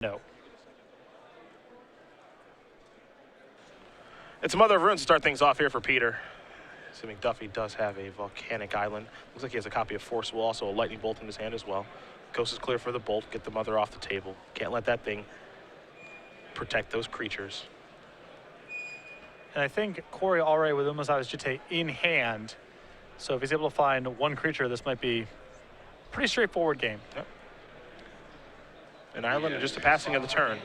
No. It's a Mother of Runes to start things off here for Peter. So McDuffie does have a Volcanic Island. Looks like he has a copy of Force Will, also a Lightning Bolt in his hand as well. Coast is clear for the Bolt, get the Mother off the table. Can't let that thing protect those creatures. And I think Korey already with Umazawa's Jitte in hand. So if he's able to find one creature, this might be a pretty straightforward game. Yep. An island and just a passing of the turn.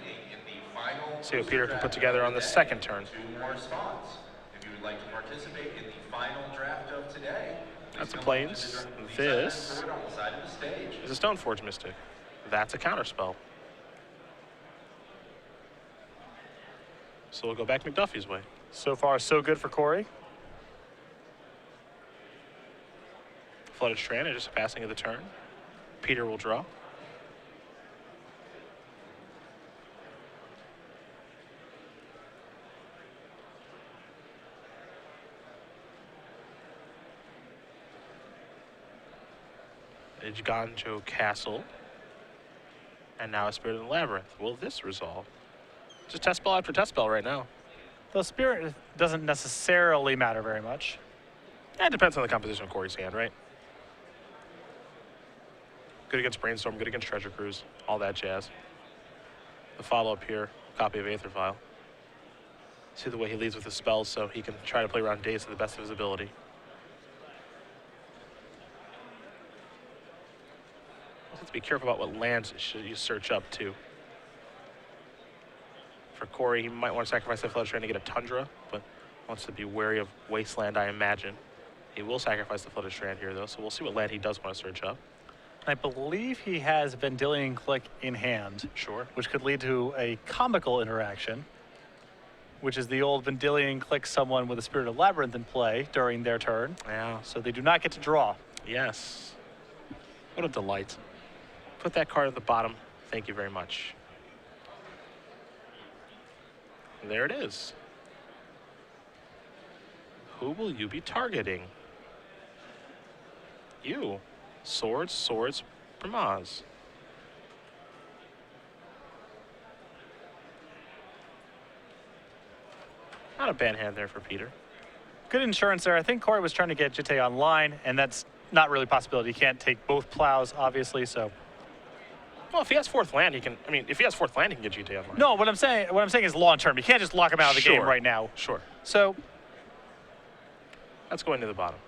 See what Peter can put together on the second turn. 2 more spots. If you would like to participate in the final draft of today, that's a Plains. This is a Stoneforge Mystic. That's a counterspell. So we'll go back McDuffie's way. So far, so good for Korey. Flooded Strand and just a passing of the turn. Peter will draw. Ganjo Castle. And now a Spirit in the Labyrinth. Will this resolve? Just test spell after test spell right now. The Spirit doesn't necessarily matter very much. Yeah, it depends on the composition of Korey's hand, right? Good against Brainstorm, good against Treasure Cruise, all that jazz. The follow-up here, copy of Aether Vial. See the way he leads with his spells so he can try to play around Daze to the best of his ability. Have to be careful about what lands you search up too. For Korey, he might want to sacrifice that Flooded Strand to get a Tundra, but wants to be wary of Wasteland, I imagine. He will sacrifice the Flooded Strand here though, so we'll see what land he does want to search up. I believe he has Vendilion Click in hand. Sure. Which could lead to a comical interaction, which is the old Vendilion Click someone with a Spirit of Labyrinth in play during their turn. Yeah. So they do not get to draw. Yes. What a delight. Put that card at the bottom. Thank you very much. There it is. Who will you be targeting? You. Swords, Swords, Bramaz. Not a bad hand there for Peter. Good insurance there. I think Korey was trying to get Jitte online, and that's not really a possibility. He can't take both plows, obviously, so. Well, if he has fourth land, he can. I mean, if he has fourth land, he can get GT online. No, what I'm saying is long term. You can't just lock him out of the game right now. Sure. So that's going to the bottom.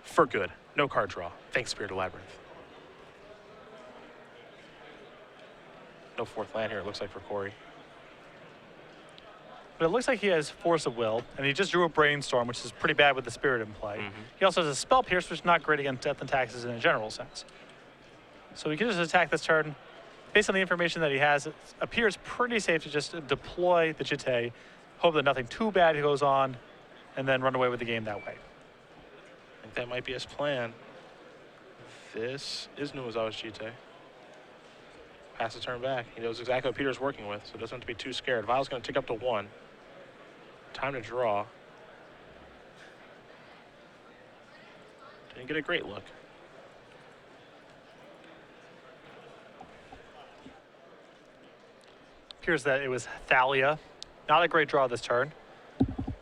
For good. No card draw. Thanks, Spirit of Labyrinth. No fourth land here, it looks like, for Korey. But it looks like he has Force of Will, and he just drew a Brainstorm, which is pretty bad with the Spirit in play. He also has a Spell Pierce, which is not great against Death and Taxes in a general sense. So he can just attack this turn. Based on the information that he has, it appears pretty safe to just deploy the Jitte, hope that nothing too bad goes on, and then run away with the game that way. I think that might be his plan. This is Numazawa's Jitte. Pass the turn back. He knows exactly what Peter's working with, so he doesn't have to be too scared. Vial's going to tick up to 1. Time to draw. Didn't get a great look. Appears that it was Thalia. Not a great draw this turn.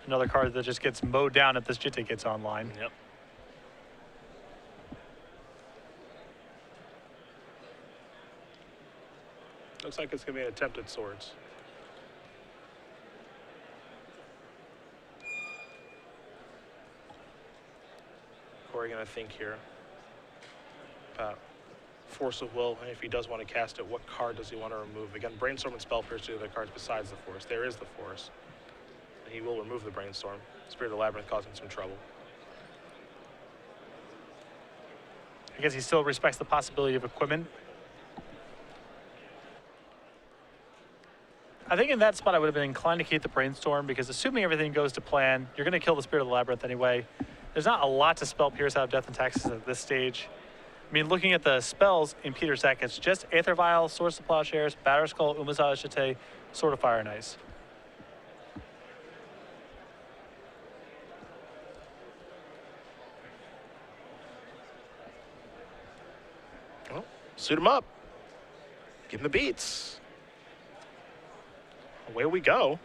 Another card that just gets mowed down if this Jitte gets online. Yep. Looks like it's going to be an attempt at Swords. Korey going to think here about Force of Will, and if he does want to cast it, what card does he want to remove? Again, Brainstorm and Spell Pierce are the cards besides the Force. There is the Force. And he will remove the Brainstorm. Spirit of the Labyrinth causing some trouble. I guess he still respects the possibility of equipment. I think in that spot I would have been inclined to keep the Brainstorm, because assuming everything goes to plan, you're going to kill the Spirit of the Labyrinth anyway. There's not a lot to Spell Pierce out of Death and Taxes at this stage. I mean, looking at the spells in Peter's deck, it's just Aether Vial, Swords to Plowshares, Batterskull, Umazawa's Jitte, Sword of Fire and Ice. Suit him up. Give him the beats. Away we go.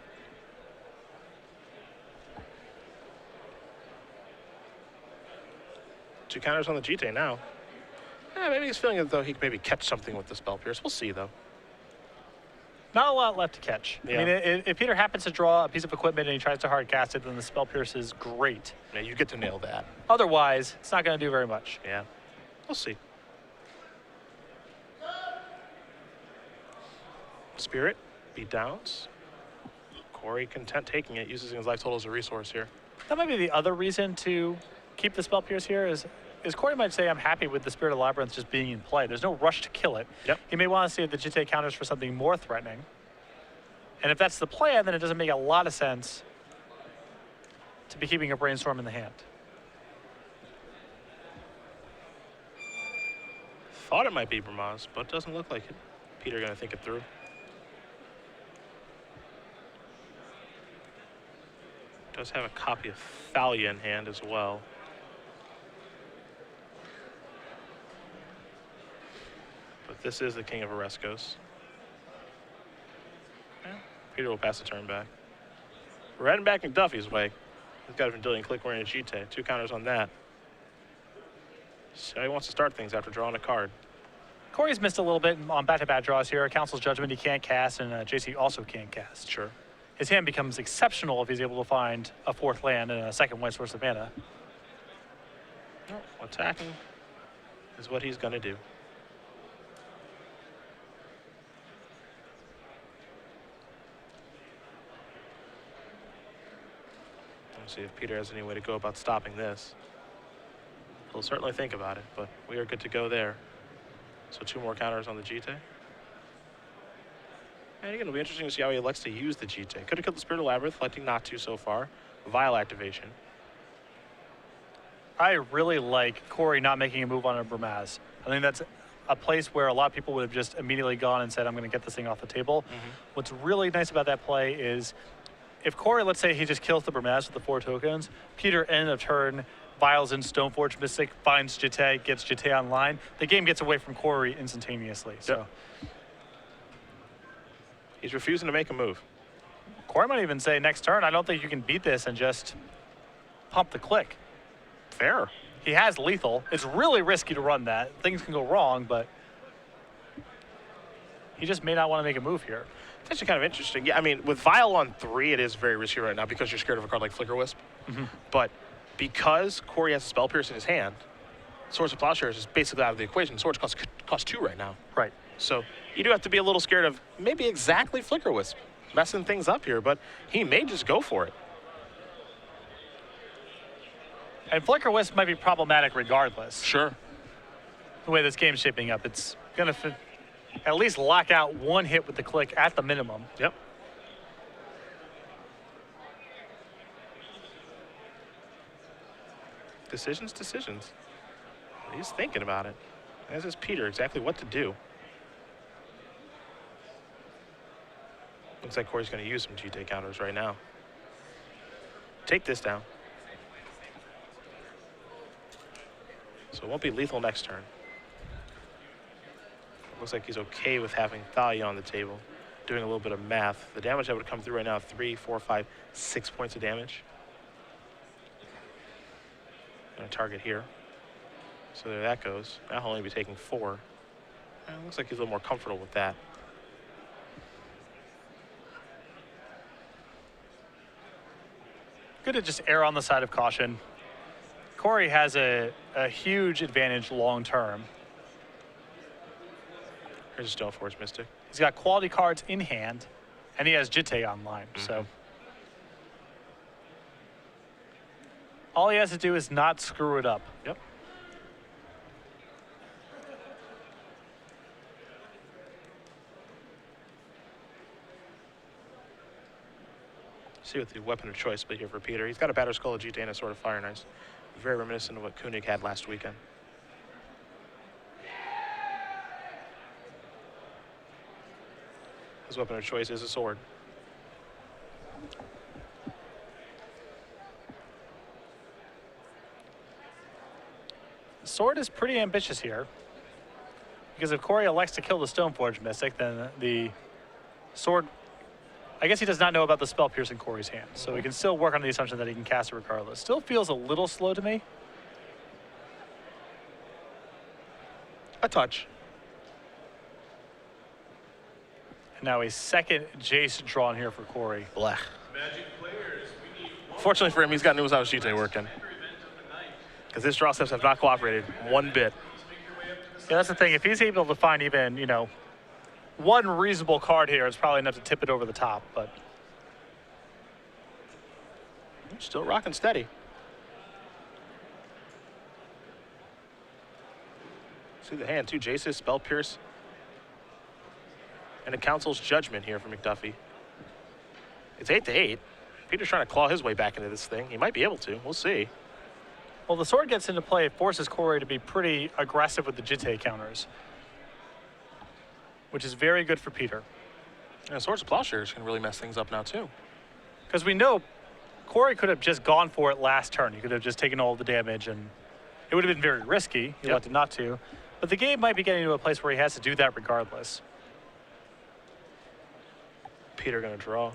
Two counters on the GT now. Maybe he's feeling as though he could maybe catch something with the Spell Pierce. We'll see, though. Not a lot left to catch. Yeah. I mean, if Peter happens to draw a piece of equipment and he tries to hard cast it, then the Spell Pierce is great. Yeah, you get to nail that. Otherwise, it's not going to do very much. Yeah. We'll see. Spirit, beat downs. Korey content taking it, uses his life total as a resource here. That might be the other reason to keep the Spell Pierce here is Korey might say, I'm happy with the Spirit of Labyrinth just being in play. There's no rush to kill it. Yep. He may want to see if the Jite counters for something more threatening. And if that's the plan, then it doesn't make a lot of sense to be keeping a Brainstorm in the hand. Thought it might be Bramaz, but doesn't look like it. Peter gonna think it through. Does have a copy of Thalia in hand as well. But this is the King of Oreskos. Yeah, Peter will pass the turn back. We're heading back McDuffie's way. He's got a Vendilion Click wearing a Jite. Two counters on that. So he wants to start things after drawing a card. Corey's missed a little bit on back-to-back draws here. Council's Judgment he can't cast, and JC also can't cast. Sure. His hand becomes exceptional if he's able to find a fourth land and a second white source of mana. Well, attacking is what he's going to do. Let's see if Peter has any way to go about stopping this. He'll certainly think about it, but we are good to go there. So two more counters on the Jite. And again, it'll be interesting to see how he elects to use the Jite. Could have killed the Spirit of Labyrinth, electing not to so far. Vial activation. I really like Korey not making a move on a Bramaz. I think that's a place where a lot of people would have just immediately gone and said, I'm going to get this thing off the table. What's really nice about that play is if Korey, let's say he just kills the Bramaz with the 4 tokens, Peter, end of turn, Vials in Stoneforge Mystic, finds Jite, gets Jite online, the game gets away from Korey instantaneously. So he's refusing to make a move. Korey might even say next turn, I don't think you can beat this and just pump the click. Fair. He has lethal. It's really risky to run that. Things can go wrong, but he just may not want to make a move here. It's actually kind of interesting. Yeah, I mean, with Vial on 3, it is very risky right now because you're scared of a card like Flicker Wisp. But because Korey has a Spell Pierce in his hand, Swords of Plowshares is basically out of the equation. Swords cost 2 right now. Right. So you do have to be a little scared of maybe exactly Flicker Wisp messing things up here, but he may just go for it. And Flicker Wisp might be problematic regardless. Sure. The way this game's shaping up, it's going to at least lock out one hit with the click at the minimum. Yep. Decisions. He's thinking about it. As is Peter, exactly what to do. Looks like Korey's going to use some Jite counters right now. Take this down. So it won't be lethal next turn. Looks like he's okay with having Thalia on the table. Doing a little bit of math. The damage that would come through right now, 3, 4, 5, 6 points of damage. Gonna target here. So there that goes. Now he'll only be taking 4. And it looks like he's a little more comfortable with that. Good to just err on the side of caution. Korey has a huge advantage long term. Here's a Stoneforge Mystic. He's got quality cards in hand, and he has Jite online. So all he has to do is not screw it up. Yep. See what the weapon of choice be here for Peter. He's got a Battered Skull, a Jite, and a Sword of Fire and Ice. Very reminiscent of what Koenig had last weekend. His weapon of choice is a sword. Sword is pretty ambitious here. Because if Korey elects to kill the Stoneforge Mystic, then the sword, I guess he does not know about the spell piercing Korey's hand. So he can still work on the assumption that he can cast it regardless. Still feels a little slow to me. A touch. And now a second Jace drawn here for Korey. Blech. Fortunately for him, he's got Numa's Awashite working. Because his draw steps have not cooperated one bit. Yeah, that's the thing. If he's able to find even, you know, one reasonable card here, it's probably enough to tip it over the top. But Still rocking steady. See the hand too. Jace's Spell Pierce. And a Council's Judgment here for McDuffie. It's 8-8. Peter's trying to claw his way back into this thing. He might be able to. We'll see. well, the sword gets into play. It forces Korey to be pretty aggressive with the Jitte counters, which is very good for Peter. And Swords of Plowshares can really mess things up now too. Because we know Korey could have just gone for it last turn. He could have just taken all the damage, and it would have been very risky. He elected not to. But the game might be getting to a place where he has to do that regardless. Peter gonna draw.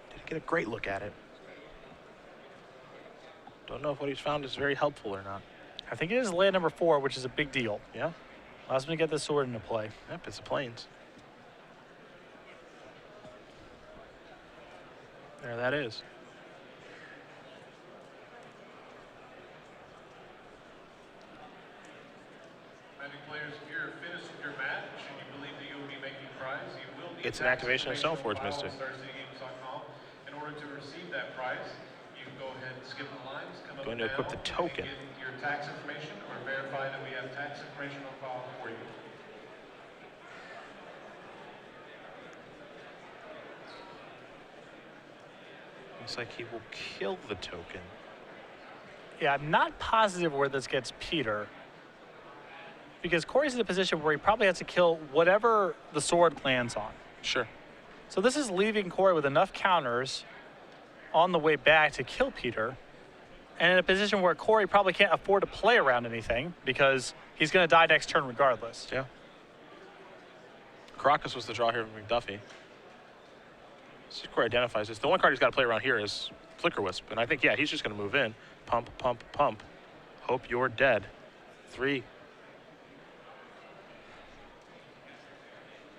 Didn't get a great look at it. Don't know if what he's found is very helpful or not. I think it is land number 4, which is a big deal. Yeah. Allows me to get this sword into play. Yep, it's the Plains. There that is. Players, if you're finished with your match and you believe that you will be making prize, you will need It's an activation of Stoneforge Mystic. In order to receive that prize, you can go ahead and skip the lines, come up Going to equip the and token. get your tax information or verify that we have tax information on file for you. Looks like he will kill the token. Yeah, I'm not positive where this gets Peter, because Korey's in a position where he probably has to kill whatever the sword lands on. Sure. So this is leaving Korey with enough counters on the way back to kill Peter, and in a position where Korey probably can't afford to play around anything because he's going to die next turn regardless. Yeah. Caracas was the draw here from McDuffie. Korey identifies this. The one card he's got to play around here is Flicker Wisp, and I think, yeah, he's just going to move in. Pump, pump, pump. Hope you're dead. 3.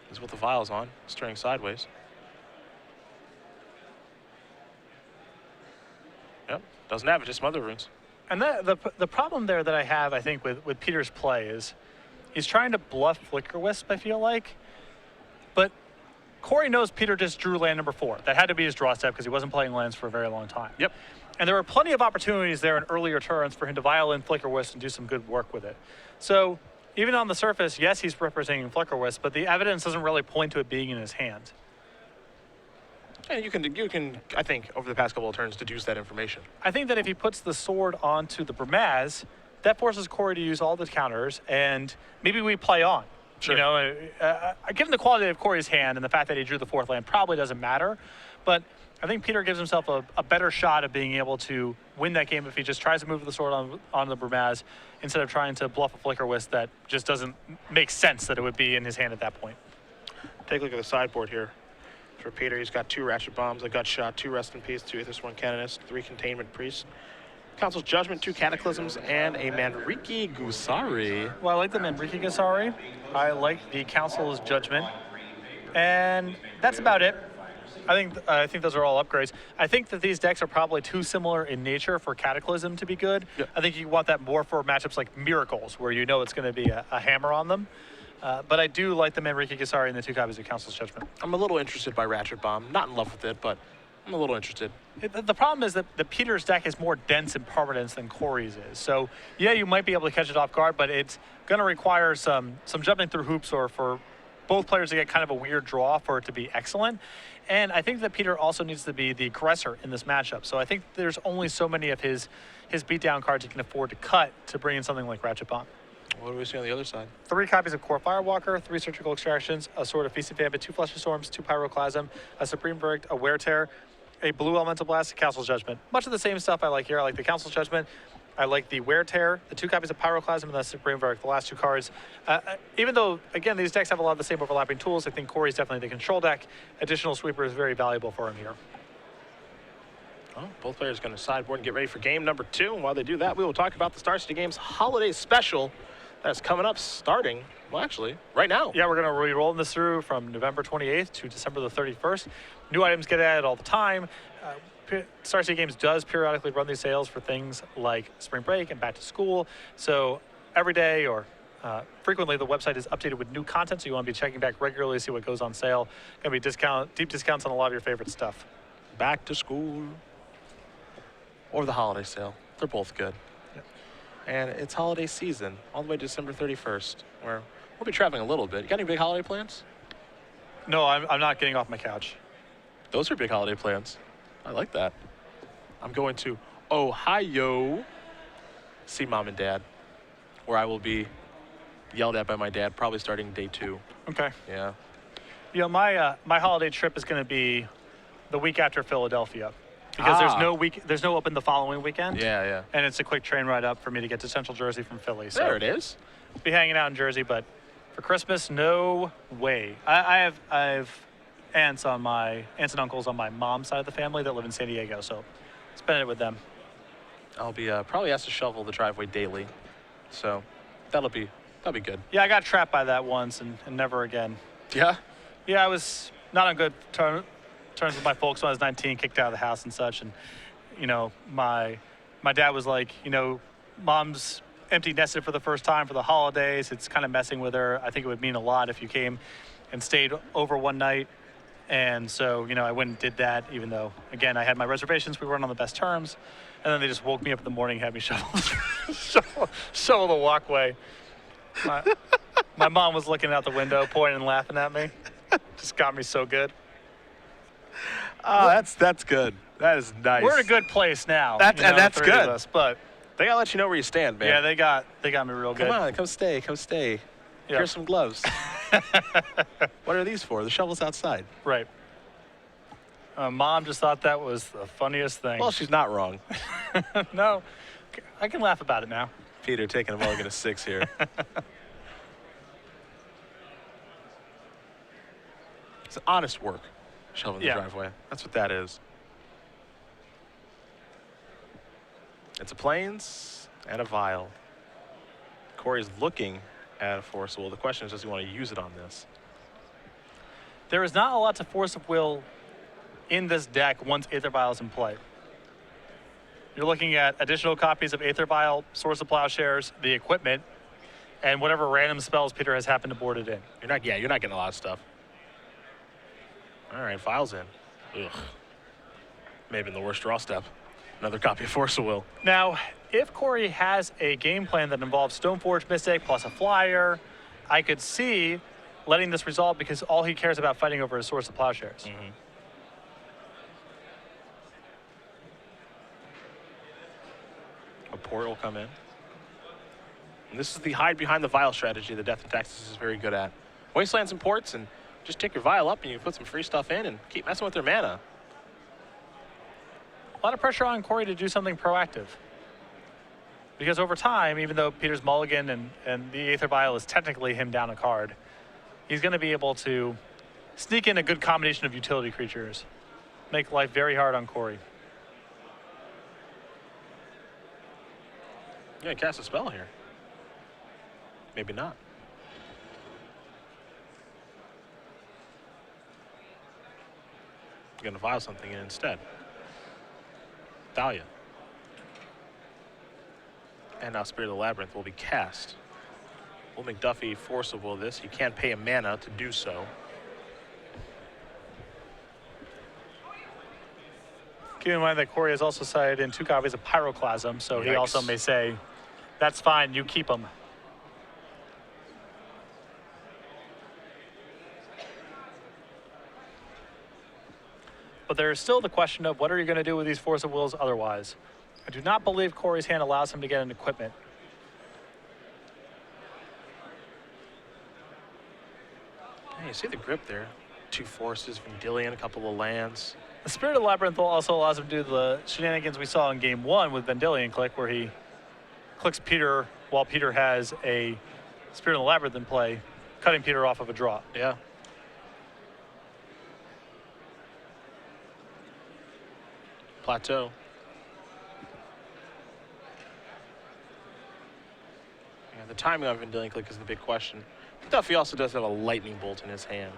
This is what the vial's on. It's turning sideways. Yep, doesn't have it, just Mother Runes. And the problem there that I have, I think, with Peter's play is he's trying to bluff Flicker Wisp, I feel like. But Korey knows Peter just drew land number 4. That had to be his draw step because he wasn't playing lands for a very long time. Yep. And there were plenty of opportunities there in earlier turns for him to vial in Flicker Wisp and do some good work with it. So even on the surface, yes, he's representing Flicker Wisp, but the evidence doesn't really point to it being in his hand. And you can, I think, over the past couple of turns, deduce that information. I think that if he puts the sword onto the Bramaz, that forces Korey to use all the counters, and maybe we play on. Sure. You know, given the quality of Korey's hand and the fact that he drew the 4th land probably doesn't matter, but I think Peter gives himself a better shot of being able to win that game if he just tries to move the sword on the Bramaz instead of trying to bluff a Flicker Wisp that just doesn't make sense that it would be in his hand at that point. Take a look at the sideboard here. For Peter, he's got 2 Ratchet Bombs, a Gut Shot, 2 Rest in Peace, 2 Aethersworn Canonist, 3 Containment Priest, Council's Judgment, 2 Cataclysms, and a Manriki Gusari. Well, I like the Manriki Gusari. I like the Council's Judgment. And that's about it. I think those are all upgrades. I think that these decks are probably too similar in nature for Cataclysm to be good. Yep. I think you want that more for matchups like Miracles, where you know it's going to be a hammer on them. But I do like the Manriki Gusari and the 2 copies of Council's Judgment. I'm a little interested by Ratchet Bomb. Not in love with it, but I'm a little interested. The problem is that the Peter's deck is more dense in permanence than Korey's is. So, yeah, you might be able to catch it off guard, but it's going to require some jumping through hoops or for both players to get kind of a weird draw for it to be excellent. And I think that Peter also needs to be the aggressor in this matchup. So I think there's only so many of his beatdown cards he can afford to cut to bring in something like Ratchet Bomb. What do we see on the other side? 3 copies of Core Firewalker, 3 Surgical Extractions, a Sword of Feast of Famine, 2 Flesh of Storms, 2 Pyroclasm, a Supreme Verdict, a Wear Tear, a blue Elemental Blast, Council's Judgment. Much of the same stuff I like here. I like the Council's Judgment. I like the Wear Tear, the 2 copies of Pyroclasm, and the Supreme Verdict, the last 2 cards. Even though, again, these decks have a lot of the same overlapping tools, I think Korey's definitely the control deck. Additional Sweeper is very valuable for him here. Well, both players going to sideboard and get ready for game number 2. And while they do that, we will talk about the Star City Games holiday special that's coming up starting, well, actually, right now. Yeah, we're going to be rolling this through from November 28th to December the 31st. New items get added all the time. Star City Games does periodically run these sales for things like spring break and back to school. So every day or frequently the website is updated with new content, so you want to be checking back regularly to see what goes on sale. Going to be deep discounts on a lot of your favorite stuff. Back to school or the holiday sale. They're both good. Yep. And it's holiday season all the way to December 31st, where we'll be traveling a little bit. You got any big holiday plans? No, I'm not getting off my couch. Those are big holiday plans. I like that. I'm going to Ohio, see Mom and Dad, where I will be yelled at by my dad, probably starting day 2. Okay. Yeah. You know, my holiday trip is going to be the week after Philadelphia, because there's no open the following weekend. Yeah, yeah. And it's a quick train ride up for me to get to Central Jersey from Philly. So There it is. be hanging out in Jersey, but for Christmas, no way. I have aunts and uncles on my mom's side of the family that live in San Diego, so spend it with them. I'll be probably asked to shovel the driveway daily, so that'll be good. Yeah, I got trapped by that once and never again. Yeah. Yeah, I was not on good terms with my folks when I was 19, kicked out of the house and such, and you know, my dad was like, you know, Mom's empty nested for the first time for the holidays. It's kind of messing with her. I think it would mean a lot if you came and stayed over one night. And so, you know, I went and did that, even though, again, I had my reservations. We weren't on the best terms. And then they just woke me up in the morning and had me shovel the walkway. My mom was looking out the window, pointing and laughing at me. Just got me so good. Oh, that's good. That is nice. We're in a good place now. And you know, that's the three of good. us, but They gotta let you know where you stand, man. yeah, they got me real good. Come on, come stay. Yeah. Here's some gloves. What are these for? The shovel's outside. Right. Mom just thought that was the funniest thing. Well, she's not wrong. No, I can laugh about it now. Peter taking a mulligan of 6 here. It's honest work, shoveling the Yeah. driveway. That's what that is. It's a plains and a vial. Korey's looking at a force of will. The question is, does he want to use it on this? There is not a lot to Force of Will in this deck once Aether Vial is in play. You're looking at additional copies of Aether Vial, Source of Plowshares, the equipment, and whatever random spells Peter has happened to board it in. You're not getting a lot of stuff. All right, Vial's in. Ugh. May have been the worst draw step. Another copy of Force of Will. Now, if Korey has a game plan that involves Stoneforge Mystic plus a flyer, I could see letting this resolve because all he cares about fighting over is Source of Plowshares. Mm-hmm. A port will come in. And this is the hide behind the vial strategy that Death and Taxes is very good at. Wastelands and ports, and just take your vial up and you put some free stuff in and keep messing with their mana. A lot of pressure on Korey to do something proactive. Because over time, even though Peter's mulligan and the Aether Vial is technically him down a card, he's going to be able to sneak in a good combination of utility creatures. Make life very hard on Korey. Yeah, cast a spell here. Maybe not. You're going to vial something in instead. Dahlia. And now Spirit of the Labyrinth will be cast. Will McDuffie Force of Will this? He can pay a mana to do so. Keep in mind that Korey has also sided in 2 copies of Pyroclasm, so he Yikes. also may say, that's fine, you keep them. But there is still the question of what are you going to do with these Force of Wills otherwise? I do not believe Korey's hand allows him to get an equipment. Hey, you see the grip there? 2 forces, Vendilion, a couple of lands. The Spirit of the Labyrinth also allows him to do the shenanigans we saw in game 1 with Vendilion Click, where he clicks Peter while Peter has a Spirit of the Labyrinth in play, cutting Peter off of a draw. Yeah. Plateau. Yeah, the timing on Vendilion Click is the big question. McDuffie also does have a lightning bolt in his hand.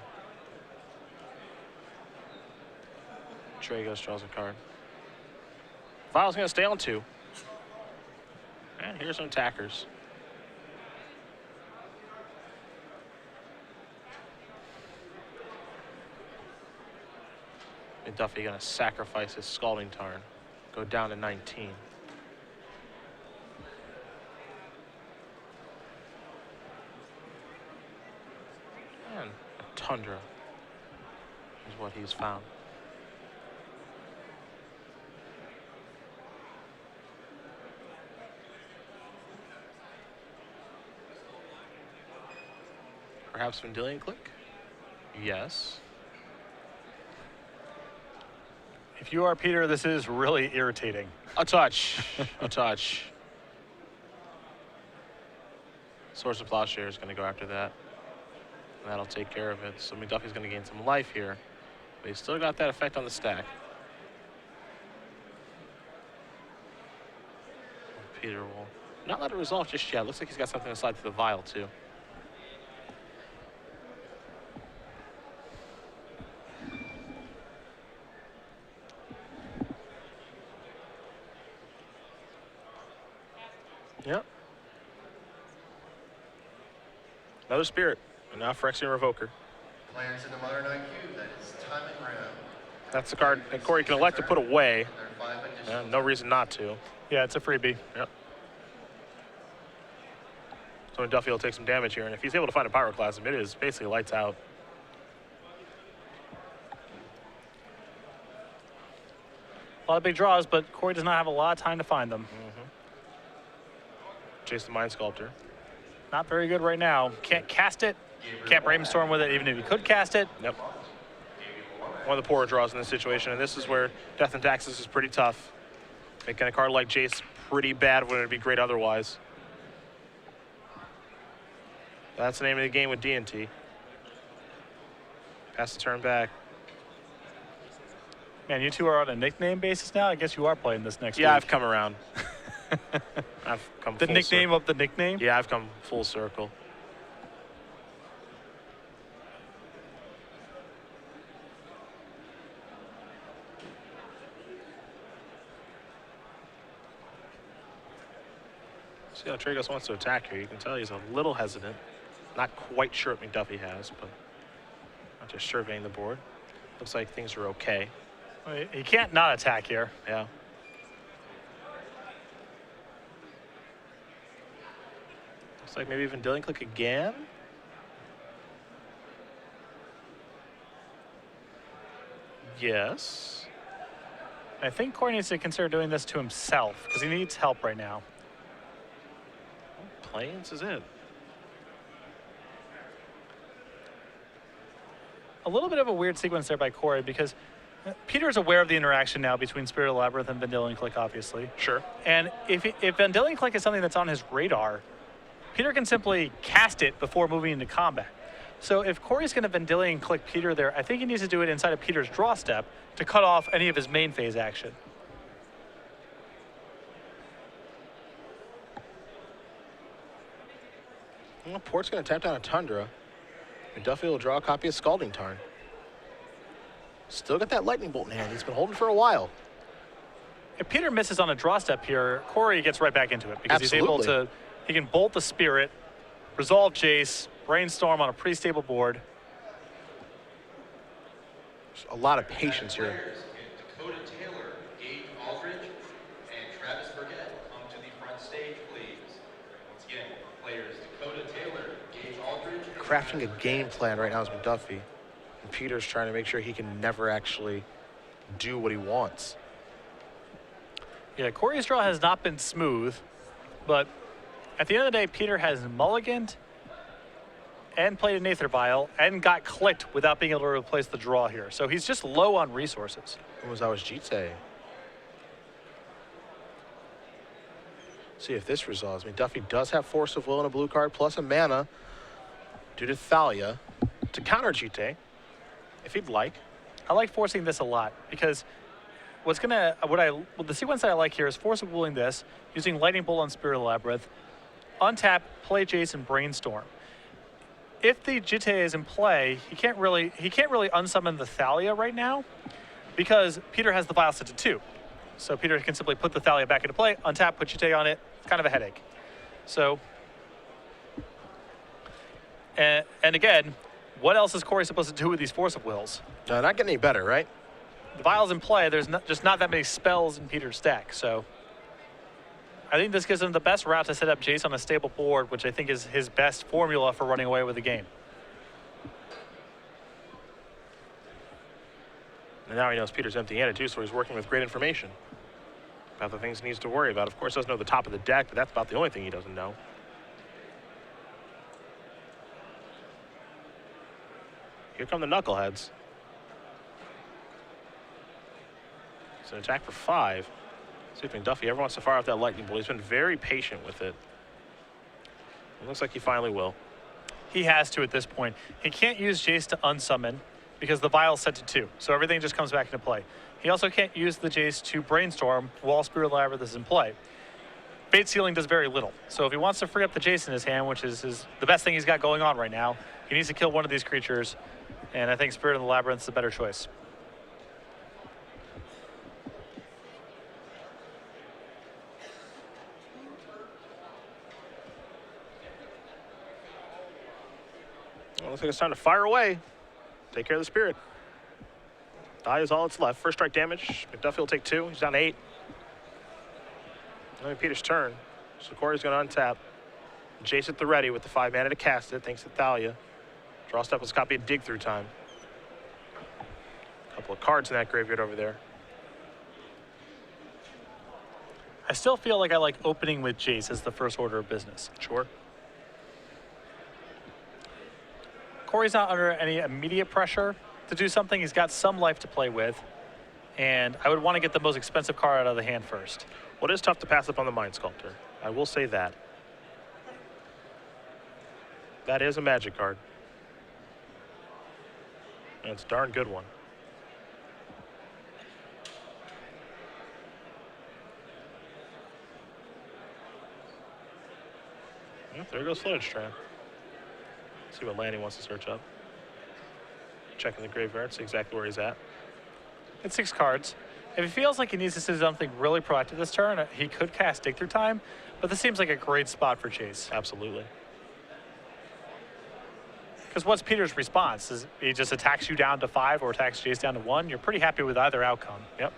Tragos draws a card. Vile's going to stay on 2. And here's some attackers. McDuffie going to sacrifice his Scalding Tarn, go down to 19. And a Tundra is what he's found. Perhaps Vendilion Click? Yes. If you are Peter, this is really irritating. A touch. A touch. Swords of Plowshare is going to go after that. And that'll take care of it. So McDuffie's going to gain some life here. But he's still got that effect on the stack. Peter will not let it resolve just yet. Looks like he's got something to slide to the Vile, too. Yep. Another Spirit, and now Phyrexian Revoker. Plans in the Modern IQ, that is timing round. That's the card that Korey can elect to put away. There are 5 additional. No reason not to. Yeah, it's a freebie. Yep. So McDuffie will take some damage here, and if he's able to find a Pyroclasm, it is basically lights out. A lot of big draws, but Korey does not have a lot of time to find them. Chase the Mind Sculptor. Not very good right now. Can't cast it. Can't brainstorm with it, even if he could cast it. Yep. One of the poorer draws in this situation, and this is where Death and Taxes is pretty tough. Making a card like Jace pretty bad when it'd be great otherwise. That's the name of the game with D&T. Pass the turn back. Man, you two are on a nickname basis now? I guess you are playing this next week. Yeah, I've come around. I've come The full nickname circle. of the nickname? Yeah, I've come full circle. See how Tragos wants to attack here. You can tell he's a little hesitant. Not quite sure what McDuffie has, but not just surveying the board. Looks like things are okay. Well, he can't not attack here. Yeah. Looks like maybe Vendilion Click again. Yes. I think Korey needs to consider doing this to himself because he needs help right now. Plains is it. A little bit of a weird sequence there by Korey because Peter's aware of the interaction now between Spirit of the Labyrinth and Vendilion Click, obviously. Sure. And if Vendilion Click is something that's on his radar, Peter can simply cast it before moving into combat. So if Korey's going to Vendilion Click Peter there, I think he needs to do it inside of Peter's draw step to cut off any of his main phase action. Well, Port's going to tap down a Tundra. McDuffie will draw a copy of Scalding Tarn. Still got that Lightning Bolt in hand. He's been holding for a while. If Peter misses on a draw step here, Korey gets right back into it because Absolutely. he's able to, he can bolt the Spirit, resolve Jace, brainstorm on a pretty stable board. There's a lot of patience here. Players in Dakota Taylor, Gage Aldridge, and Travis Burgett come to the front stage, please. Once again, players Dakota Taylor, Gage Aldridge, and Crafting a game plan right now is McDuffie. And Peter's trying to make sure he can never actually do what he wants. Yeah, Korey's draw has not been smooth, but at the end of the day, Peter has mulliganed, and played an Aether Vial and got clicked without being able to replace the draw here. So he's just low on resources. What was Jite? See if this resolves. McDuffie does have Force of Will and a blue card plus a mana due to Thalia to counter Jite if he'd like. I like forcing this a lot because the sequence that I like here is Force of Willing this, using Lightning Bolt on Spirit Labyrinth, untap, play Jace, and Brainstorm. If the Jite is in play, he can't really unsummon the Thalia right now because Peter has the Vial set to 2. So Peter can simply put the Thalia back into play, untap, put Jite on it. It's kind of a headache. So, and again, what else is Korey supposed to do with these Force of Wills? Not getting any better, right? The Vial's in play. There's just not that many spells in Peter's deck. So I think this gives him the best route to set up Jace on a stable board, which I think is his best formula for running away with the game. And now he knows Peter's empty-handed too, so he's working with great information about the things he needs to worry about. Of course, doesn't know the top of the deck, but that's about the only thing he doesn't know. Here come the Knuckleheads. It's an attack for 5. See if McDuffie ever wants to fire off that Lightning Bolt. He's been very patient with it. It looks like he finally will. He has to at this point. He can't use Jace to unsummon because the Vial's set to 2. So everything just comes back into play. He also can't use the Jace to Brainstorm while Spirit Labyrinth is in play. Fate Sealing does very little. So if he wants to free up the Jace in his hand, which is the best thing he's got going on right now, he needs to kill one of these creatures. And I think Spirit of the Labyrinth is a better choice. Well, looks like it's time to fire away. Take care of the Spirit. Die is all that's left. First strike damage. McDuffie will take 2. He's down to 8. Only Peter's turn. So Korey's going to untap. Jace at the ready with the 5 mana to cast it, thanks to Thalia. Draw step, let's copy a dig through time. A couple of cards in that graveyard over there. I still feel like I like opening with Jace as the first order of business. Sure. Korey's not under any immediate pressure to do something. He's got some life to play with. And I would want to get the most expensive card out of the hand first. Well, it is tough to pass up on the Mind Sculptor. I will say that. That is a Magic card. And it's a darn good one. Yep, there goes Flooded Strand. See what land he wants to search up. Checking the graveyard, see exactly where he's at. It's 6 cards. If he feels like he needs to do something really proactive this turn, he could cast Dig Through Time, but this seems like a great spot for Jace. Absolutely. Because what's Peter's response? Is he just attacks you down to 5 or attacks Jace down to 1? You're pretty happy with either outcome. Yep.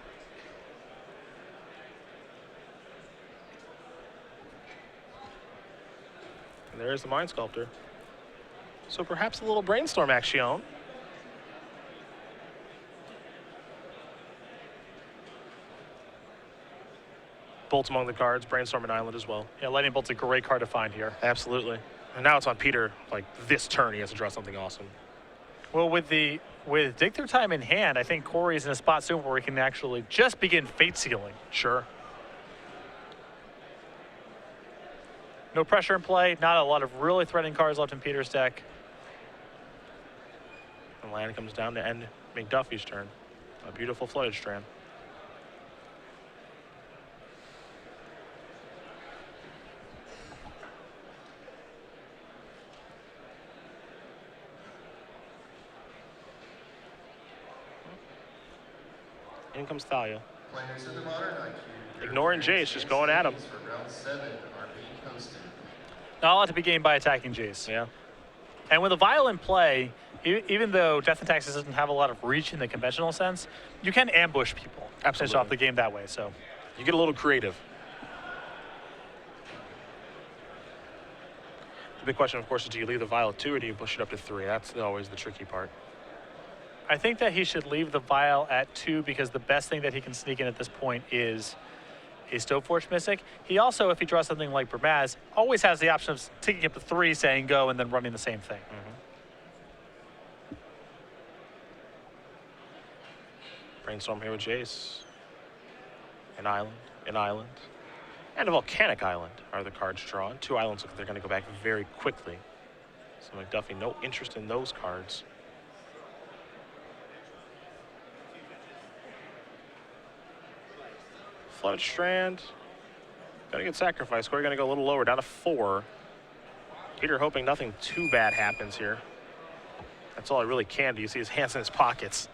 And there's the Mind Sculptor. So perhaps a little Brainstorm action. Bolts among the cards, Brainstorm and Island as well. Yeah, Lightning Bolt's a great card to find here. Absolutely. And now it's on Peter, like this turn he has to draw something awesome. Well, with Dig Through Time in hand, I think Korey's in a spot soon where he can actually just begin Fate Sealing. Sure. No pressure in play, not a lot of really threatening cards left in Peter's deck. And land comes down to end McDuffie's turn. A beautiful Flooded Strand. In comes Thalia. Players in the modern IQ. Ignoring Jace, just going at him. For round 7 are being hosted. Not a lot to be gained by attacking Jace. Yeah. And with a Vial in play, even though Death and Taxes doesn't have a lot of reach in the conventional sense, you can ambush people. Absolutely. Finish off the game that way. So You get a little creative. The big question, of course, is do you leave the Vial at 2 or do you push it up to 3? That's always the tricky part. I think that he should leave the Vial at 2 because the best thing that he can sneak in at this point is a Stoneforge Mystic. He also, if he draws something like Bramaz, always has the option of taking up the 3, saying go, and then running the same thing. Brainstorm here with Jace. An island, and a volcanic island are the cards drawn. 2 islands look like they're going to go back very quickly. So McDuffie, no interest in those cards. Flooded Strand. Gonna get sacrificed. Korey gonna go a little lower, down to 4. Peter hoping nothing too bad happens here. That's all I really can do. You see his hands in his pockets.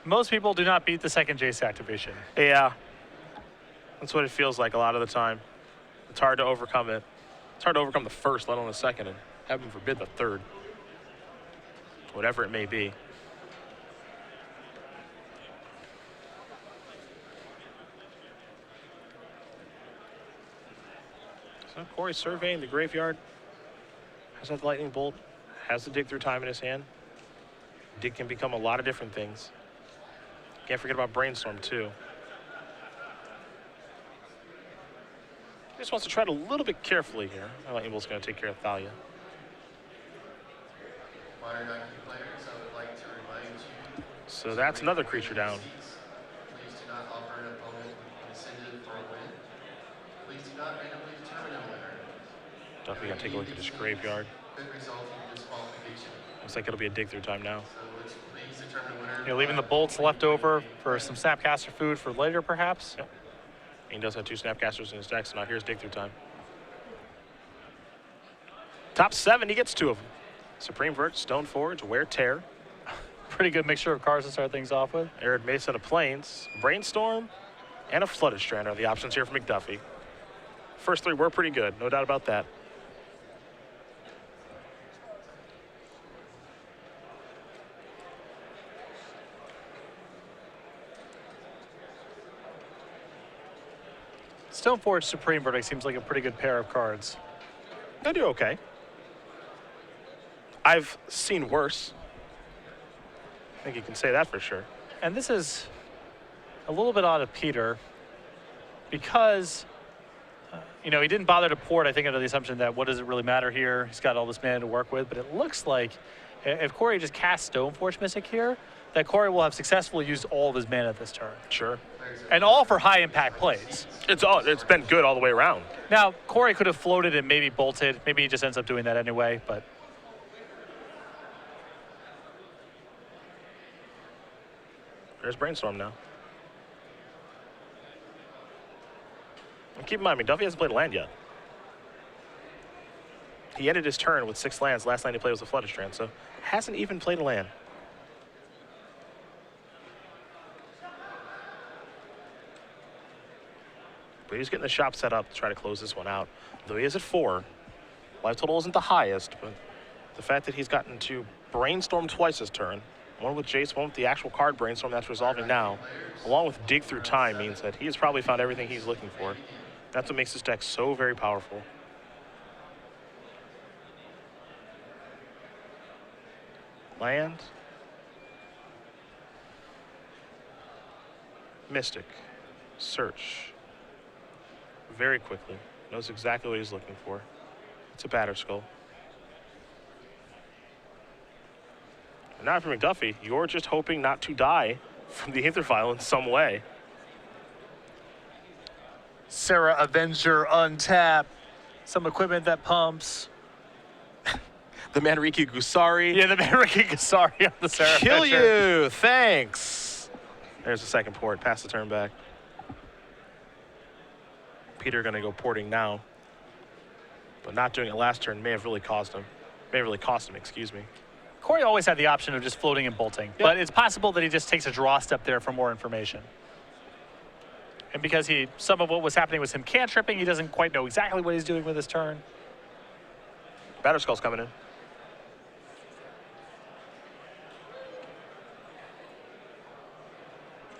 Most people do not beat the second Jace activation. Yeah. That's what it feels like a lot of the time. It's hard to overcome it. It's hard to overcome the first, let alone the second, and heaven forbid the third. Whatever it may be. So Korey surveying the graveyard. Has that lightning bolt. Has the dig through time in his hand. Dig can become a lot of different things. Can't forget about Brainstorm too. Just wants to tread a little bit carefully here. I think Lightning going to take care of Thalia. Modern IQ players, I would like to remind you. So that's another creature down. Please do not offer an opponent incentive for a win. Please do not randomly determine a winner. Definitely going to take a look at his graveyard. Could result in disqualification. Looks like it'll be a dig through time now. So let's please determine a winner. You're leaving the bolts left over for some Snapcaster food for later, perhaps. Yep. He does have 2 Snapcasters in his deck, so now here's dig through time. Top 7, he gets 2 of them. Supreme Vert, Stoneforge, Wear Tear. Pretty good mixture of cards to start things off with. Arid Mason of Plains, Brainstorm, and a Flooded Strand are the options here for McDuffie. First 3 were pretty good, no doubt about that. Stoneforge Supreme Verdict seems like a pretty good pair of cards. They do okay. I've seen worse. I think you can say that for sure. And this is a little bit odd of Peter because, you know, he didn't bother to port, I think, under the assumption that what does it really matter here? He's got all this mana to work with, but it looks like if Korey just casts Stoneforge Mystic here, that Korey will have successfully used all of his mana this turn. Sure. And all for high impact plays. It's been good all the way around. Now, Korey could have floated and maybe bolted. Maybe he just ends up doing that anyway, but. There's Brainstorm now. And keep in mind, McDuffie hasn't played a land yet. He ended his turn with 6 lands. Last land he played was a Flooded Strand, so hasn't even played a land. But he's getting the shop set up to try to close this one out. Though he is at 4. Life total isn't the highest, but the fact that he's gotten to Brainstorm twice this turn, one with Jace, one with the actual card Brainstorm that's resolving now, along with Dig Through Time, means that he has probably found everything he's looking for. That's what makes this deck so very powerful. Land. Mystic. Search. Very quickly. Knows exactly what he's looking for. It's a Batterskull. And now for McDuffie, you're just hoping not to die from the Aether Vial in some way. Sarah Avenger untap. Some equipment that pumps. The Manriki Gusari. Yeah, the Manriki Gusari on the Sarah Kill Avenger. you, thanks. There's the second port, pass the turn back. Peter gonna go porting now. But not doing it last turn may have really cost him. Excuse me. Korey always had the option of just floating and bolting, but it's possible that he just takes a draw step there for more information. And because some of what was happening was him cantripping, he doesn't quite know exactly what he's doing with his turn. Batterskull's coming in.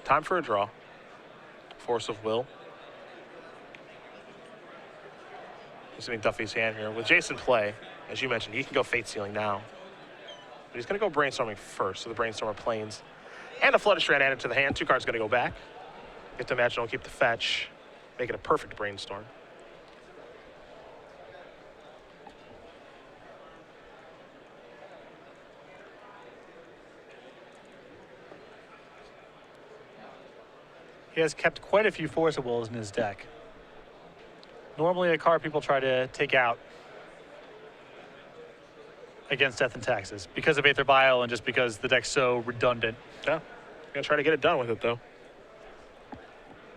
Time for a draw. Force of Will. He's in McDuffie's hand here. With Jason play, as you mentioned, he can go Fate Sealing now. But he's going to go Brainstorming first, so the Brainstormer Plains And a Flooded Strand added to the hand. 2 cards going to go back. Get to match, don't keep the fetch. Make it a perfect brainstorm. He has kept quite a few Force of Wills in his deck. Normally a card people try to take out against Death and Taxes because of Aether Vial and just because the deck's so redundant. Yeah, gonna try to get it done with it though.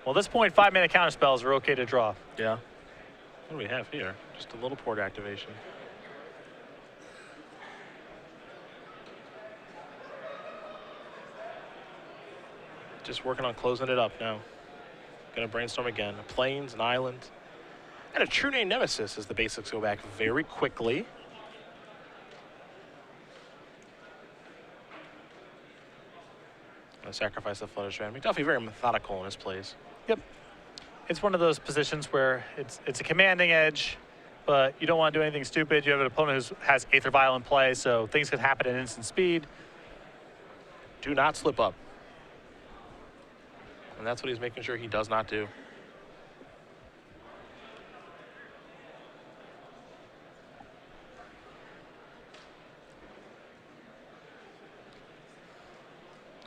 Well, at this point, 5-mana counterspells are okay to draw. Yeah. What do we have here? Just a little port activation. Just working on closing it up now. Gonna brainstorm again. A Plains, an Island, and a True Name Nemesis as the basics go back very quickly. Gonna sacrifice the Flooded Strand. McDuffie very methodical in his plays. Yep. It's one of those positions where it's a commanding edge, but you don't want to do anything stupid. You have an opponent who has Aether Vial in play, so things can happen at instant speed. Do not slip up. And that's what he's making sure he does not do.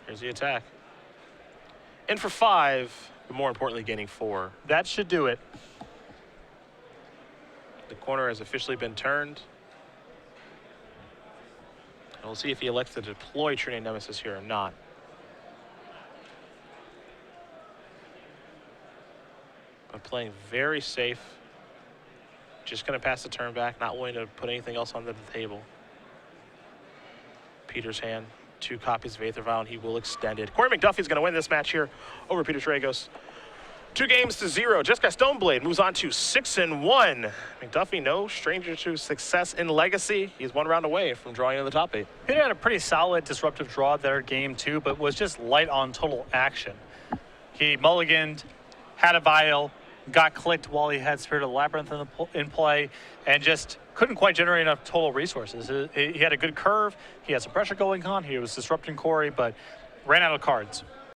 Here's the attack. In for 5, but more importantly, gaining 4. That should do it. The corner has officially been turned. And we'll see if he elects to deploy True Name Nemesis here or not. But playing very safe. Just going to pass the turn back, not willing to put anything else on the table. Peter's hand. 2 copies of Aether Vial, and he will extend it. Korey McDuffie's going to win this match here over Peter Tragos. 2-0. Jessica Stoneblade moves on to 6-1. McDuffie, no stranger to success in Legacy. He's 1 round away from drawing in the top 8. Peter had a pretty solid disruptive draw there game 2, but was just light on total action. He mulliganed, had a Vial, got clicked while he had Spirit of the Labyrinth in play, and just couldn't quite generate enough total resources. He had a good curve. He had some pressure going on. He was disrupting Korey, but ran out of cards.